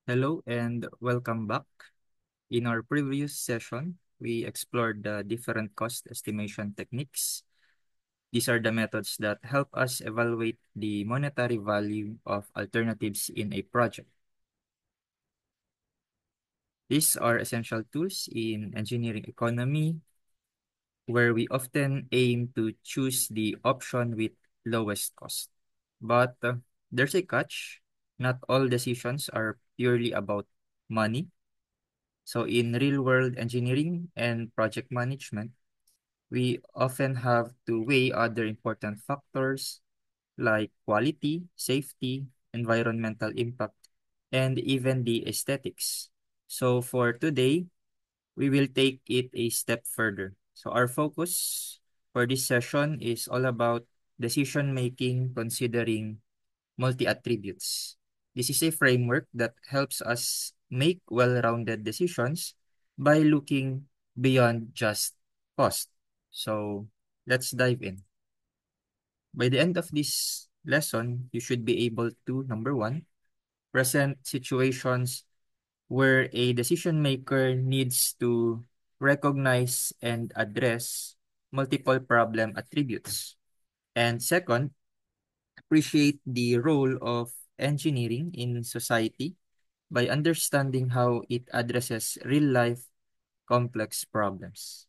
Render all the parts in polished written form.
Hello and welcome back. In our previous session, we explored the different cost estimation techniques. These are the methods that help us evaluate the monetary value of alternatives in a project. These are essential tools in engineering economy, where we often aim to choose the option with lowest cost. But there's a catch. Not all decisions are purely about money. So in real-world engineering and project management, we often have to weigh other important factors like quality, safety, environmental impact, and even the aesthetics. So for today, we will take it a step further. So our focus for this session is all about decision making considering multi-attributes. This is a framework that helps us make well-rounded decisions by looking beyond just cost. So let's dive in. By the end of this lesson, you should be able to, number one, present situations where a decision maker needs to recognize and address multiple problem attributes. And second, appreciate the role of engineering in society by understanding how it addresses real-life complex problems.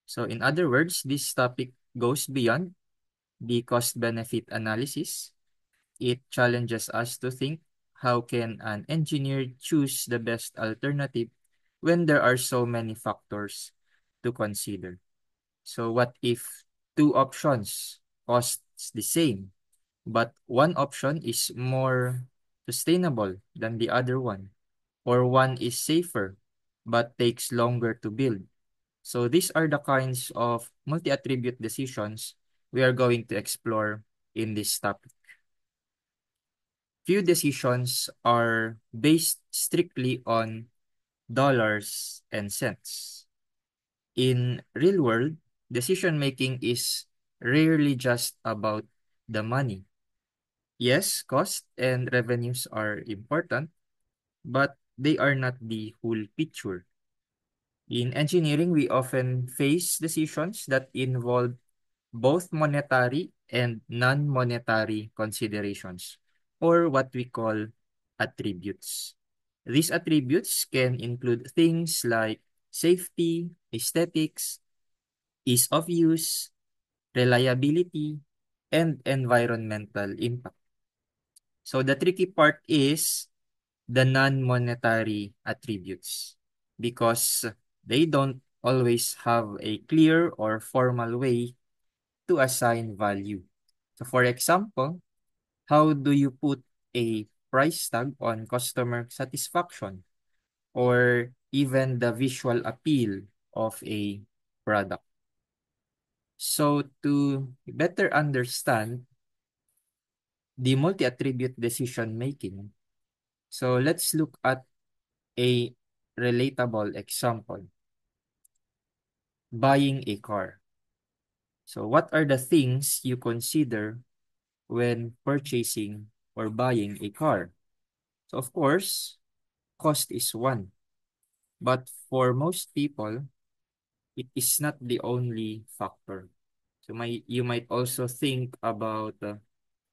So in other words, this topic goes beyond the cost-benefit analysis. It challenges us to think, how can an engineer choose the best alternative when there are so many factors to consider? So what if two options costs the same, but one option is more sustainable than the other one, or one is safer but takes longer to build? So these are the kinds of multi-attribute decisions we are going to explore in this topic. Few decisions are based strictly on dollars and cents. In real world, decision making is rarely just about the money. Yes, cost and revenues are important, but they are not the whole picture. In engineering, we often face decisions that involve both monetary and non-monetary considerations, or what we call attributes. These attributes can include things like safety, aesthetics, ease of use, reliability, and environmental impact. So the tricky part is the non-monetary attributes, because they don't always have a clear or formal way to assign value. So for example, how do you put a price tag on customer satisfaction or even the visual appeal of a product? So to better understand the multi-attribute decision making, so let's look at a relatable example: buying a car. So what are the things you consider when purchasing or buying a car? So of course, cost is one, but for most people, it is not the only factor. So you might also think about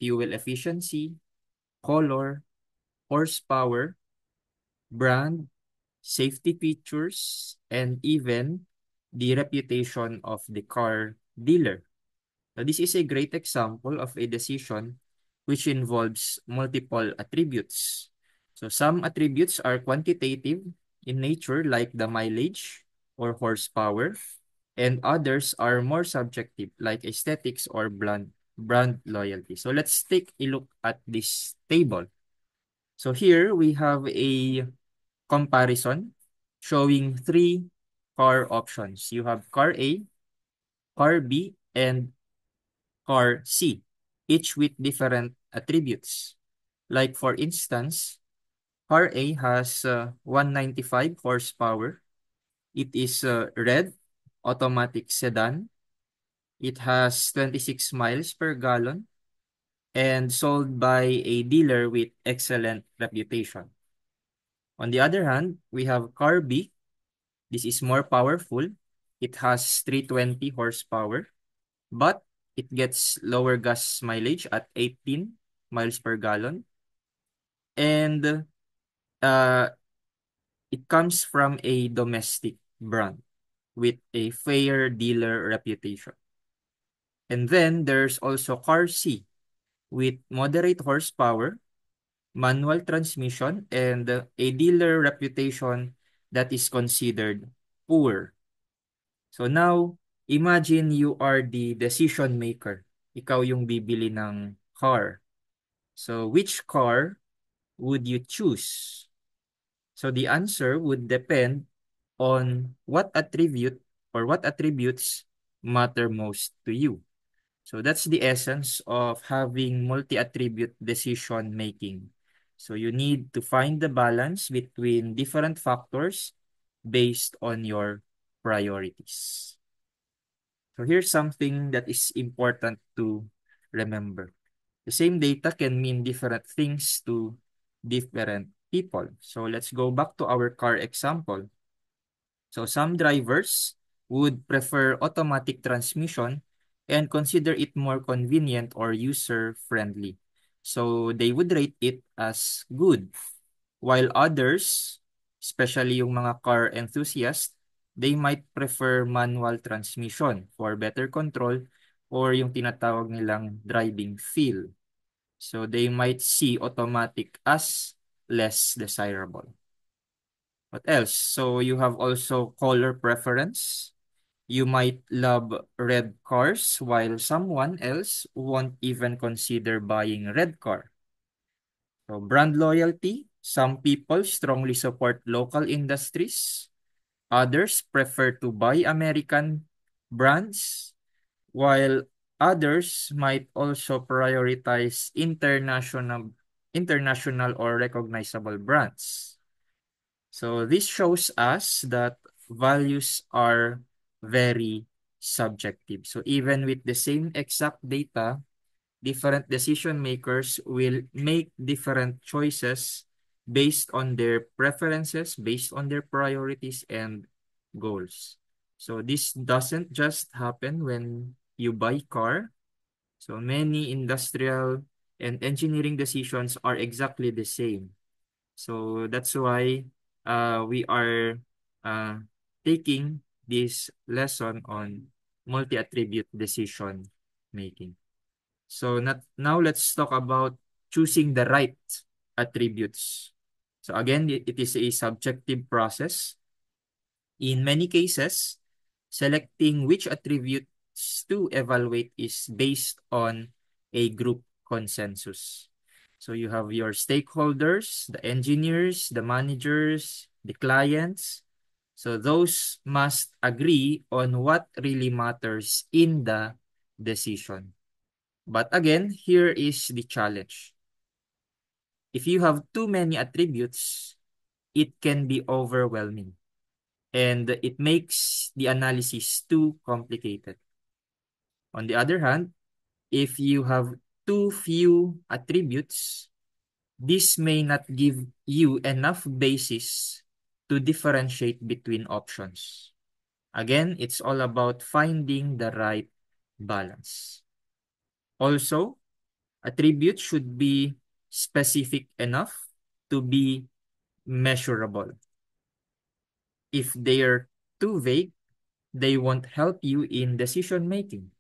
fuel efficiency, color, horsepower, brand, safety features, and even the reputation of the car dealer. Now, this is a great example of a decision which involves multiple attributes. So some attributes are quantitative in nature, like the mileage or horsepower, and others are more subjective, like aesthetics or brand loyalty. So let's take a look at this table. So here we have a comparison showing three car options. You have car A, car B, and car C, each with different attributes. Like for instance, car A has 195 horsepower. It is red, automatic sedan. It has 26 miles per gallon and sold by a dealer with excellent reputation. On the other hand, we have car B. This is more powerful. It has 320 horsepower, but it gets lower gas mileage at 18 miles per gallon. And uh, it comes from a domestic brand with a fair dealer reputation. And then there's also car C with moderate horsepower, manual transmission, and a dealer reputation that is considered poor. So now, imagine you are the decision maker. Ikaw yung bibili ng car. So which car would you choose? So the answer would depend on what attribute or what attributes matter most to you. So that's the essence of having multi-attribute decision making. So you need to find the balance between different factors based on your priorities. So here's something that is important to remember. The same data can mean different things to different people. So let's go back to our car example. So some drivers would prefer automatic transmission and consider it more convenient or user-friendly. So they would rate it as good. While others, especially yung mga car enthusiasts, they might prefer manual transmission for better control or yung tinatawag nilang driving feel. So they might see automatic as less desirable. What else? So you have also color preference. You might love red cars while someone else won't even consider buying a red car. So brand loyalty. Some people strongly support local industries. Others prefer to buy American brands, while others might also prioritize international or recognizable brands. So this shows us that values are very subjective. So even with the same exact data, different decision makers will make different choices based on their preferences, based on their priorities and goals. So this doesn't just happen when you buy car. So many industrial and engineering decisions are exactly the same. So that's why we are uh, taking this lesson on multi-attribute decision making. So now let's talk about choosing the right attributes. So again, it is a subjective process. In many cases, selecting which attributes to evaluate is based on a group consensus. So you have your stakeholders, the engineers, the managers, the clients. So those must agree on what really matters in the decision. But again, here is the challenge. If you have too many attributes, it can be overwhelming and it makes the analysis too complicated. On the other hand, if you have too few attributes, this may not give you enough basis to differentiate between options. Again, it's all about finding the right balance. Also, attributes should be specific enough to be measurable. If they are too vague, they won't help you in decision making.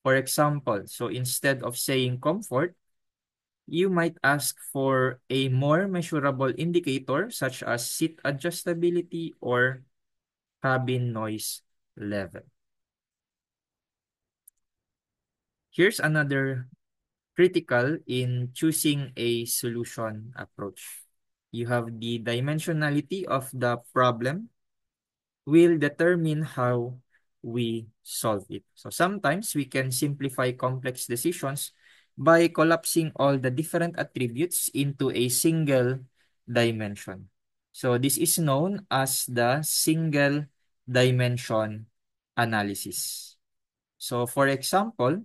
For example, so instead of saying comfort, you might ask for a more measurable indicator such as seat adjustability or cabin noise level. Here's another critical in choosing a solution approach. You have the dimensionality of the problem will determine how we solve it. So sometimes we can simplify complex decisions by collapsing all the different attributes into a single dimension. So this is known as the single dimension analysis. So for example,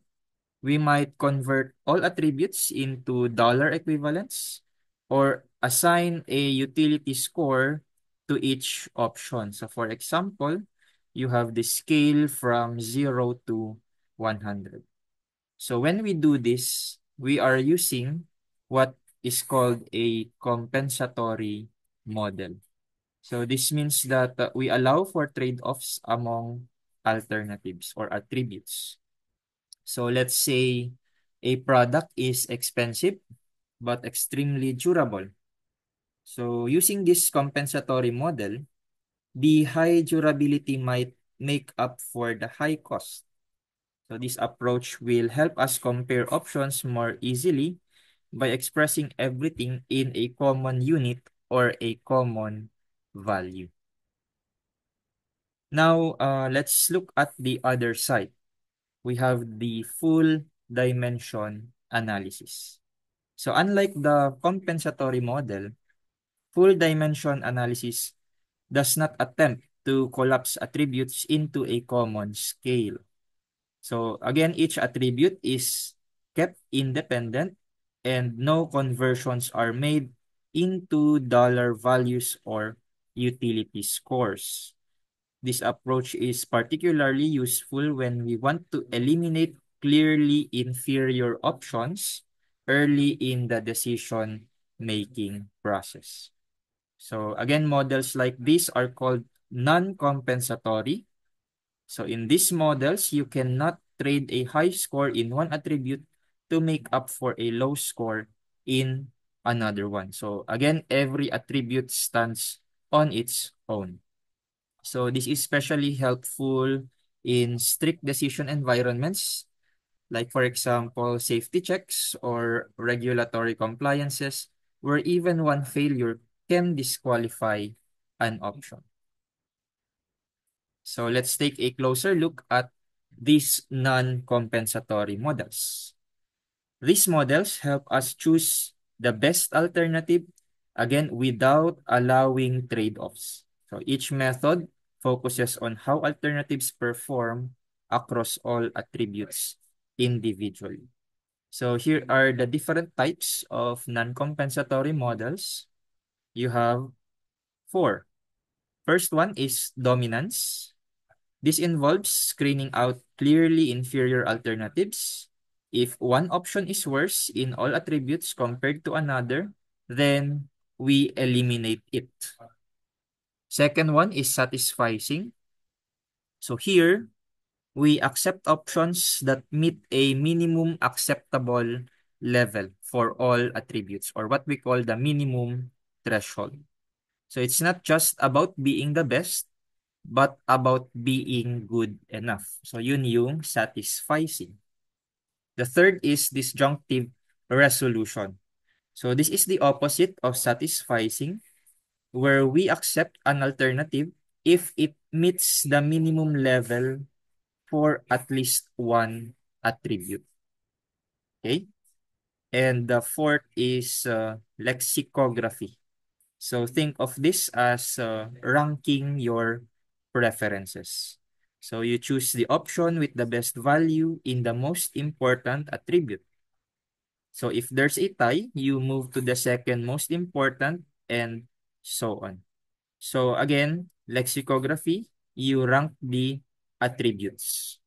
we might convert all attributes into dollar equivalents or assign a utility score to each option. So for example, you have the scale from 0 to 100. So when we do this, we are using what is called a compensatory model. So this means that we allow for trade-offs among alternatives or attributes. So let's say a product is expensive but extremely durable. So using this compensatory model, the high durability might make up for the high cost. So this approach will help us compare options more easily by expressing everything in a common unit or a common value. Now, let's look at the other side. We have the full dimension analysis. So unlike the compensatory model, full dimension analysis does not attempt to collapse attributes into a common scale. So again, each attribute is kept independent and no conversions are made into dollar values or utility scores. This approach is particularly useful when we want to eliminate clearly inferior options early in the decision-making process. So again, models like this are called non-compensatory. So in these models, you cannot trade a high score in one attribute to make up for a low score in another one. So again, every attribute stands on its own. So this is especially helpful in strict decision environments, like for example, safety checks or regulatory compliances, where even one failure can disqualify an option. So let's take a closer look at these non-compensatory models. These models help us choose the best alternative, again, without allowing trade-offs. So each method focuses on how alternatives perform across all attributes individually. So here are the different types of non-compensatory models. You have four. First one is dominance. This involves screening out clearly inferior alternatives. If one option is worse in all attributes compared to another, then we eliminate it. Second one is satisficing. So here, we accept options that meet a minimum acceptable level for all attributes, or what we call the minimum threshold. So it's not just about being the best, but about being good enough. So yun yung satisficing. The third is disjunctive resolution. So this is the opposite of satisficing, where we accept an alternative if it meets the minimum level for at least one attribute. Okay? And the fourth is lexicography. So think of this as ranking your preferences. So you choose the option with the best value in the most important attribute. So if there's a tie, you move to the second most important and so on. So again, lexicography, you rank the attributes.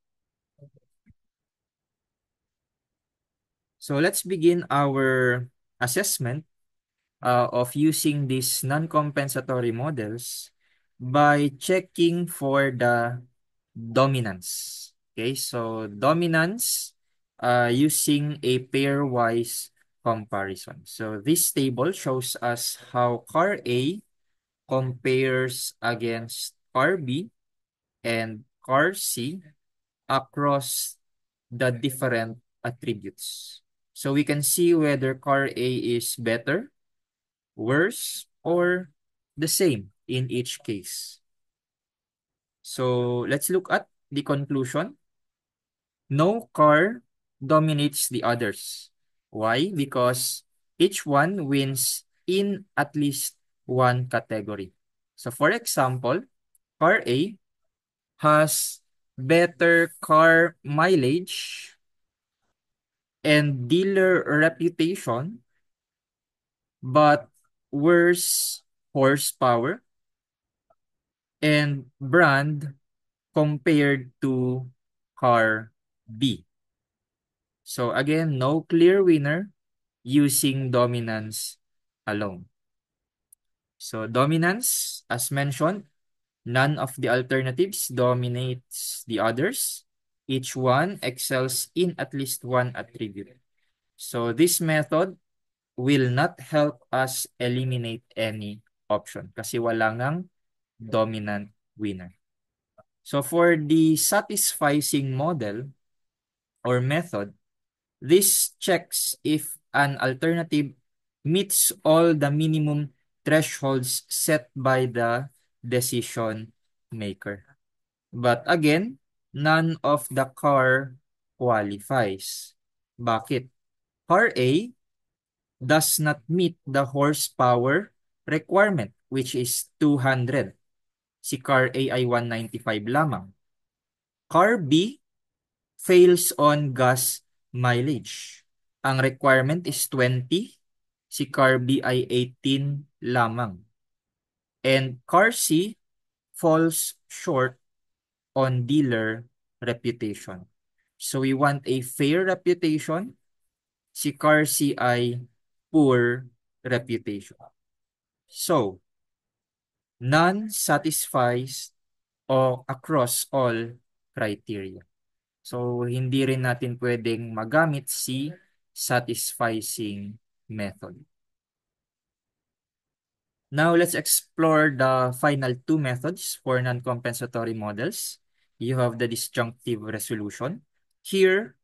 So let's begin our assessment of using these non-compensatory models by checking for the dominance. Okay, so dominance using a pairwise comparison. So this table shows us how car A compares against car B and car C across the different attributes. So we can see whether car A is better, worse, or the same in each case. So let's look at the conclusion. No car dominates the others. Why? Because each one wins in at least one category. So for example, car A has better car mileage and dealer reputation but where's horsepower and brand compared to car B? So again, no clear winner using dominance alone. So dominance, as mentioned, none of the alternatives dominates the others. Each one excels in at least one attribute. So this method will not help us eliminate any option kasi wala ngang dominant winner. So for the satisficing model or method, this checks if an alternative meets all the minimum thresholds set by the decision maker. But again, none of the car qualifies. Bakit? Car A does not meet the horsepower requirement, which is 200. Si car A ay 195 lamang. Car B fails on gas mileage. Ang requirement is 20. Si car B ay 18 lamang. And car C falls short on dealer reputation. So we want a fair reputation. Si car C ay poor reputation. So, none satisfies o across all criteria. So, hindi rin natin pwedeng magamit si satisficing method. Now, let's explore the final two methods for non-compensatory models. You have the disjunctive resolution. Here,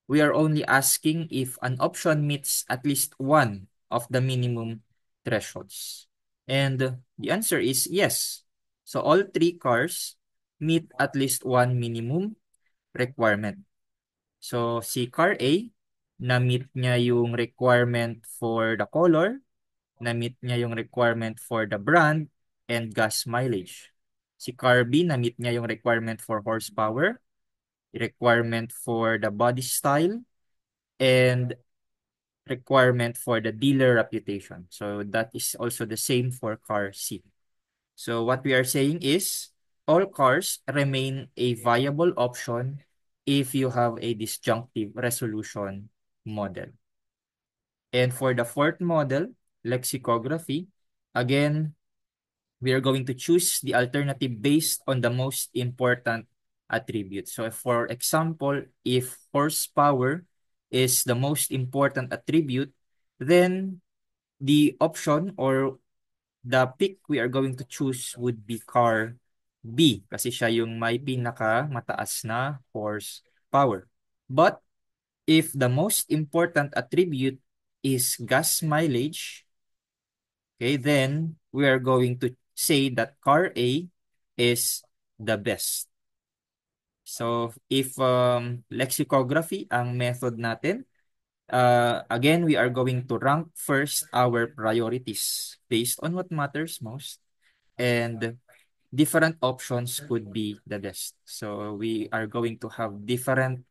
we are only asking if an option meets at least one of the minimum thresholds. And the answer is yes. So all three cars meet at least one minimum requirement. So si car A, na-meet niya yung requirement for the color, na-meet niya yung requirement for the brand, and gas mileage. Si car B, na-meet niya yung requirement for horsepower, requirement for the body style, and requirement for the dealer reputation. So that is also the same for car C. So what we are saying is all cars remain a viable option if you have a disjunctive resolution model. And for the fourth model, lexicography, again, we are going to choose the alternative based on the most important attribute. So for example, if horsepower is the most important attribute, then the option or the pick we are going to choose would be car B kasi siya yung may pinaka mataas na horsepower. But if the most important attribute is gas mileage, okay, then we are going to say that car A is the best. So if lexicography ang method natin, again, we are going to rank first our priorities based on what matters most. And different options could be the best. So we are going to have different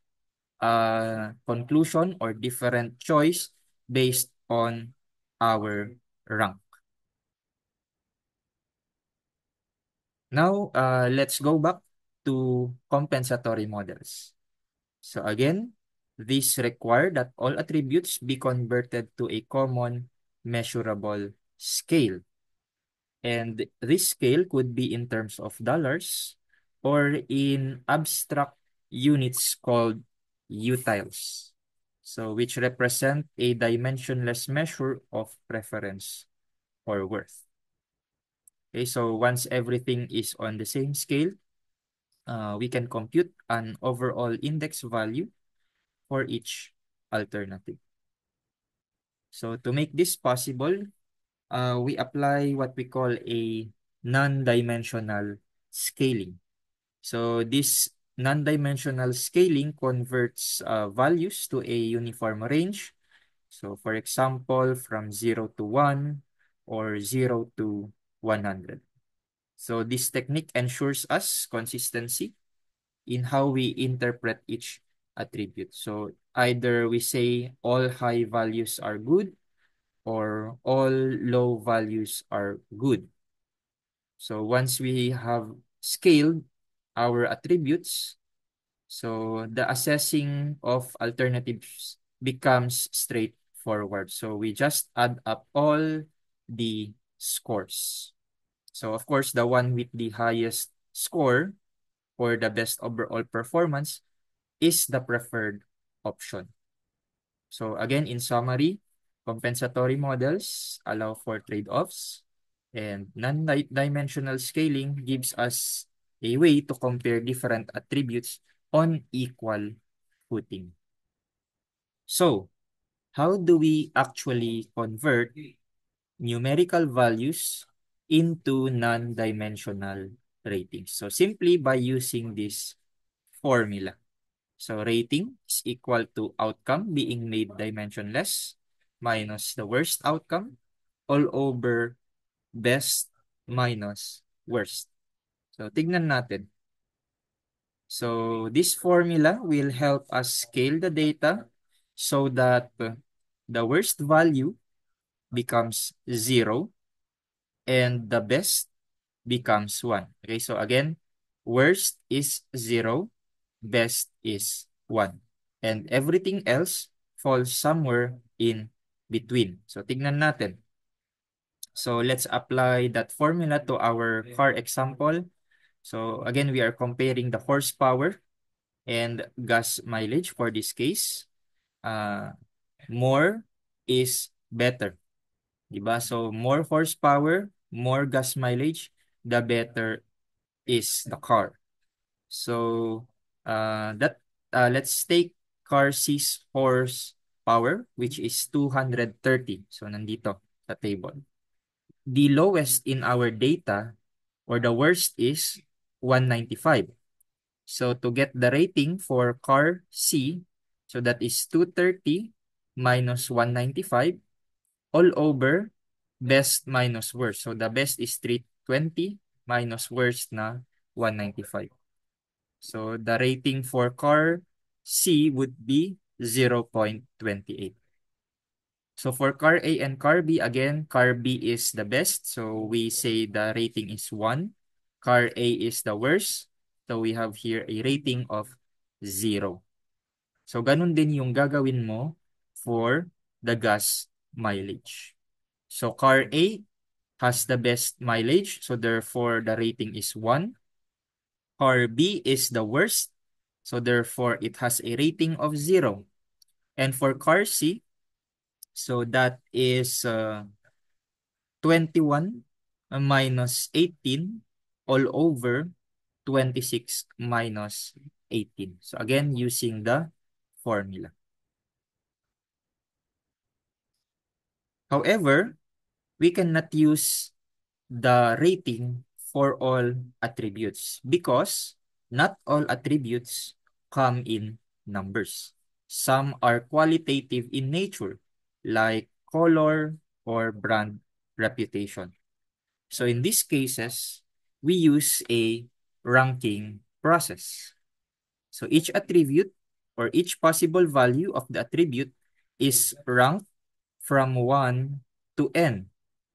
conclusion or different choice based on our rank. Now, let's go back to compensatory models. So again, this require that all attributes be converted to a common measurable scale. And this scale could be in terms of dollars or in abstract units called utiles. So which represent a dimensionless measure of preference or worth. Okay, so once everything is on the same scale, we can compute an overall index value for each alternative. So to make this possible, we apply what we call a non-dimensional scaling. So this non-dimensional scaling converts values to a uniform range. So for example, from 0 to 1 or 0 to 100. So this technique ensures us consistency in how we interpret each attribute. So either we say all high values are good or all low values are good. So once we have scaled our attributes, so the assessing of alternatives becomes straightforward. So we just add up all the scores. So of course, the one with the highest score for the best overall performance is the preferred option. So again, in summary, compensatory models allow for trade-offs, and non-dimensional scaling gives us a way to compare different attributes on equal footing. So, how do we actually convert numerical values into non-dimensional ratings? So, simply by using this formula. So rating is equal to outcome being made dimensionless minus the worst outcome all over best minus worst. So tignan natin. So this formula will help us scale the data so that the worst value becomes 0 and the best becomes 1. Okay, so again, worst is 0, best is 1. And everything else falls somewhere in between. So tignan natin. So let's apply that formula to our car example. So again, we are comparing the horsepower and gas mileage for this case. More is better. Diba? So more horsepower, more gas mileage, the better is the car. So let's take car C's horsepower, which is 230. So nandito sa table. The lowest in our data or the worst is 195. So to get the rating for car C, so that is 230 minus 195 all over best minus worst. So the best is 320 minus worst na 195. So the rating for car C would be 0.28. So for car A and car B, again, car B is the best. So we say the rating is 1. Car A is the worst. So we have here a rating of 0. So ganun din yung gagawin mo for the gas mileage. So car A has the best mileage. So therefore, the rating is 1. Car B is the worst. So therefore, it has a rating of 0. And for car C, so that is 21 minus 18 all over 26 minus 18. So again, using the formula. However, we cannot use the rating for all attributes because not all attributes come in numbers. Some are qualitative in nature, like color or brand reputation. So in these cases, we use a ranking process. So each attribute or each possible value of the attribute is ranked from 1 to n,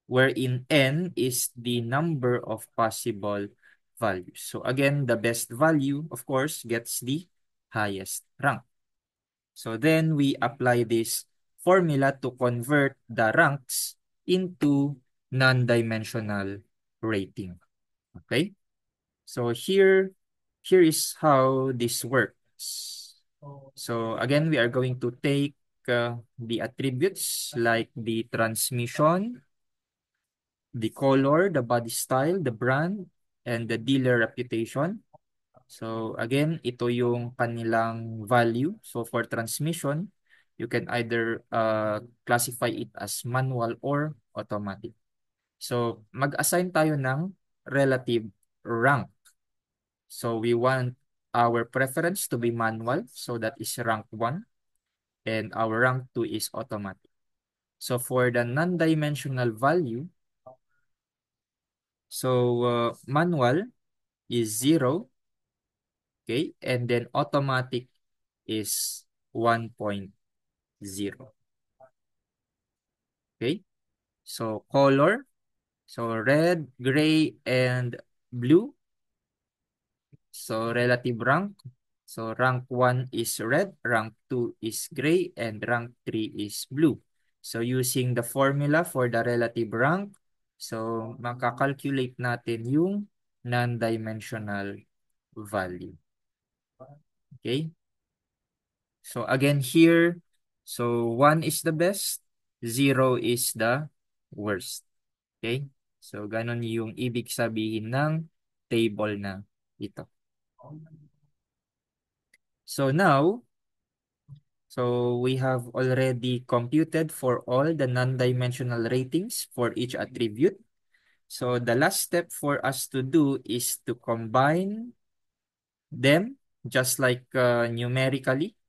wherein n is the number of possible values. So again, the best value, of course, gets the highest rank. So then we apply this formula to convert the ranks into non-dimensional rating. Okay? So here is how this works. So again, we are going to take the attributes like the transmission, the color, the body style, the brand, and the dealer reputation. So again, ito yung kanilang value. So for transmission, you can either classify it as manual or automatic. So mag-assign tayo ng relative rank. So we want our preference to be manual. So that is rank 1. And our rank 2 is automatic. So for the non-dimensional value, so manual is 0. Okay. And then automatic is 1.0. Okay? So color, so red, gray, and blue. So relative rank. So rank 1 is red, rank 2 is gray, and rank 3 is blue. So using the formula for the relative rank, so makakalculate natin yung non-dimensional value. Okay? So again here, so 1 is the best, 0 is the worst. Okay? So ganon yung ibig sabihin ng table na ito. So now, so we have already computed for all the non-dimensional ratings for each attribute. So the last step for us to do is to combine them just like numerically.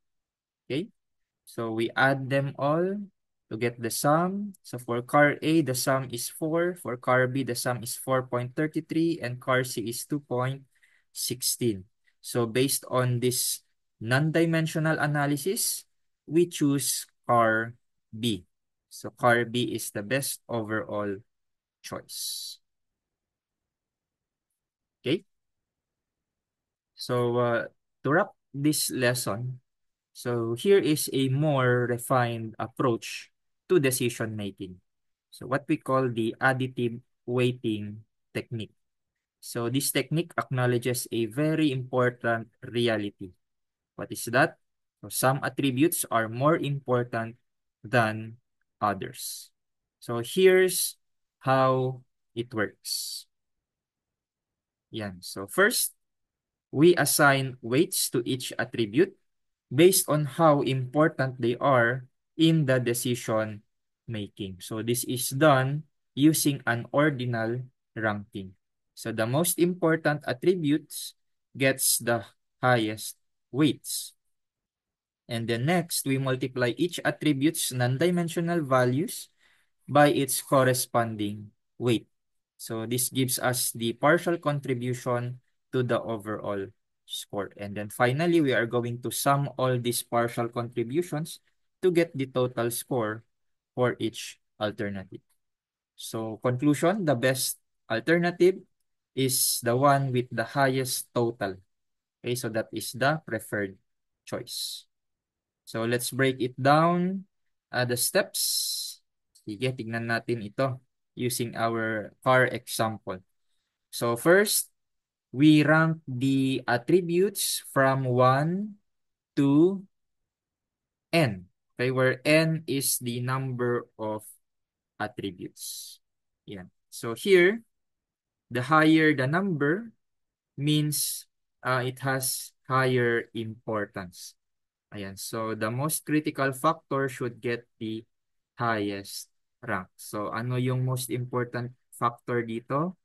Okay. So we add them all to get the sum. So for car A, the sum is 4. For car B, the sum is 4.33. And car C is 2.16. So based on this non-dimensional analysis, we choose car B. So car B is the best overall choice. Okay? So to wrap this lesson, so here is a more refined approach to decision making. So what we call the additive weighting technique. So this technique acknowledges a very important reality. What is that? So some attributes are more important than others. So here's how it works. Yan. So first, we assign weights to each attribute based on how important they are in the decision making. So this is done using an ordinal ranking. So the most important attributes gets the highest weights. And then next, we multiply each attribute's non-dimensional values by its corresponding weight. So this gives us the partial contribution to the overall score. And then finally, we are going to sum all these partial contributions to get the total score for each alternative. So conclusion, the best alternative is the one with the highest total. Okay, so that is the preferred choice. So let's break it down. The steps. Sige, tignan natin ito using our car example. So first, we rank the attributes from 1 to n. Okay, where n is the number of attributes. Yeah. So here, the higher the number means it has higher importance. Ayan. So the most critical factor should get the highest rank. So ano yung most important factor dito?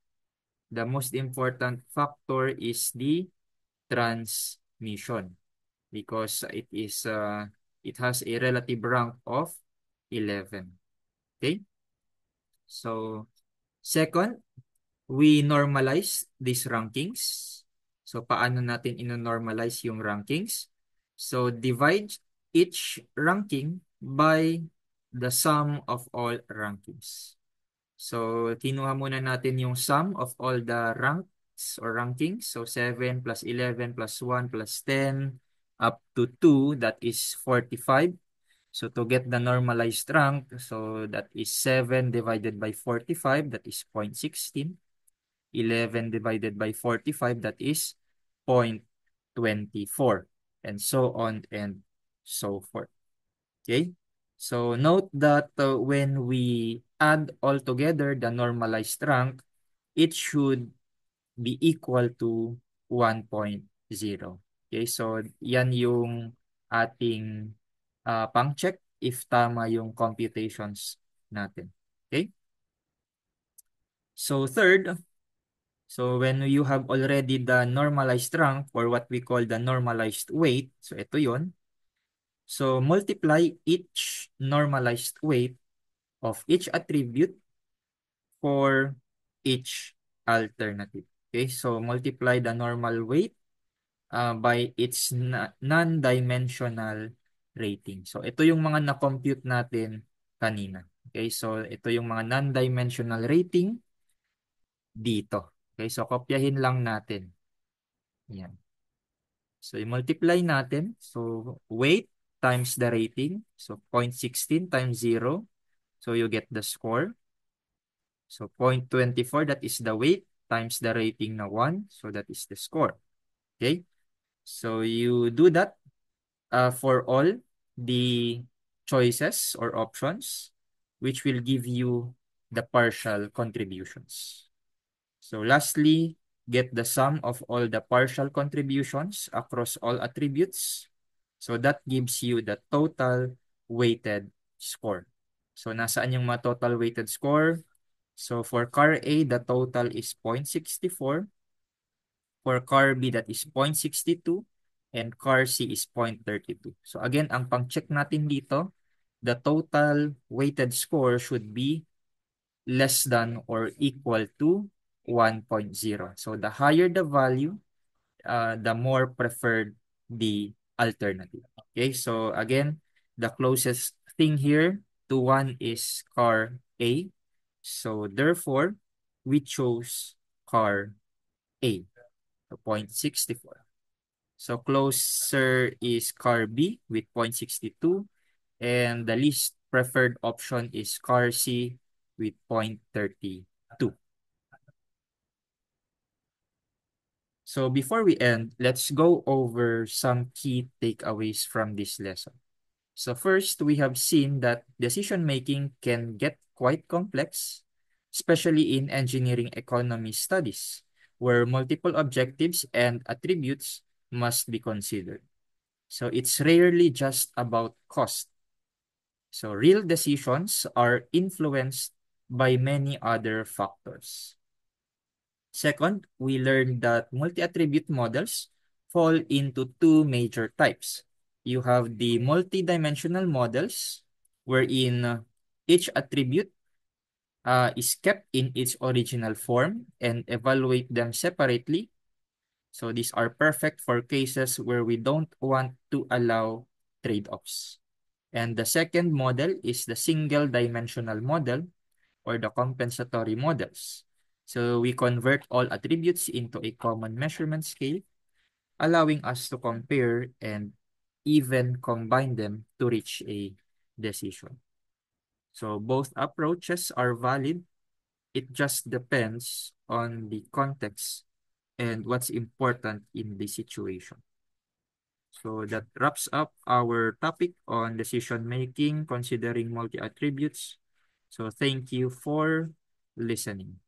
The most important factor is the transmission because it has a relative rank of 11. Okay? So second, we normalize these rankings. So paano natin ino-normalize yung rankings? So divide each ranking by the sum of all rankings. So kinuha muna natin yung sum of all the ranks or rankings. So 7 plus 11 plus 1 plus 10 up to 2, that is 45. So to get the normalized rank, so that is 7 divided by 45, that is 0.16. 11 divided by 45, that is 0.24, and so on and so forth. Okay? So note that when we add all together the normalized rank, it should be equal to 1.0. Okay? So yan yung ating pang-check if tama yung computations natin. Okay? So third, so when you have already the normalized rank or what we call the normalized weight, so ito yon. So multiply each normalized weight of each attribute for each alternative. Okay, so multiply the normal weight by its non-dimensional rating. So ito yung mga na-compute natin kanina. Okay, so ito yung mga non-dimensional rating dito. Okay, so kopyahin lang natin. Yan. So, i-multiply natin. So, weight times the rating. So, 0.16 times 0. So, you get the score. So, 0.24, that is the weight times the rating na 1. So, that is the score. Okay? So, you do that for all the choices or options, which will give you the partial contributions. So lastly, get the sum of all the partial contributions across all attributes. So that gives you the total weighted score. So nasaan yung mga total weighted score? So for car A, the total is 0.64. For car B, that is 0.62. And car C is 0.32. So again, ang pang-check natin dito, the total weighted score should be less than or equal to 1.0. So the higher the value, the more preferred the alternative. Okay, so again, the closest thing here to 1 is car A. So therefore, we chose car A, so 0.64. So closer is car B with 0.62. And the least preferred option is car C with 0.32. So before we end, let's go over some key takeaways from this lesson. So first, we have seen that decision-making can get quite complex, especially in engineering economy studies, where multiple objectives and attributes must be considered. So it's rarely just about cost. So real decisions are influenced by many other factors. Second, we learned that multi-attribute models fall into two major types. You have the multi-dimensional models, wherein each attribute is kept in its original form and evaluate them separately. So these are perfect for cases where we don't want to allow trade-offs. And the second model is the single-dimensional model, or the compensatory models. So we convert all attributes into a common measurement scale, allowing us to compare and even combine them to reach a decision. So both approaches are valid. It just depends on the context and what's important in the situation. So that wraps up our topic on decision making considering multi-attributes. So thank you for listening.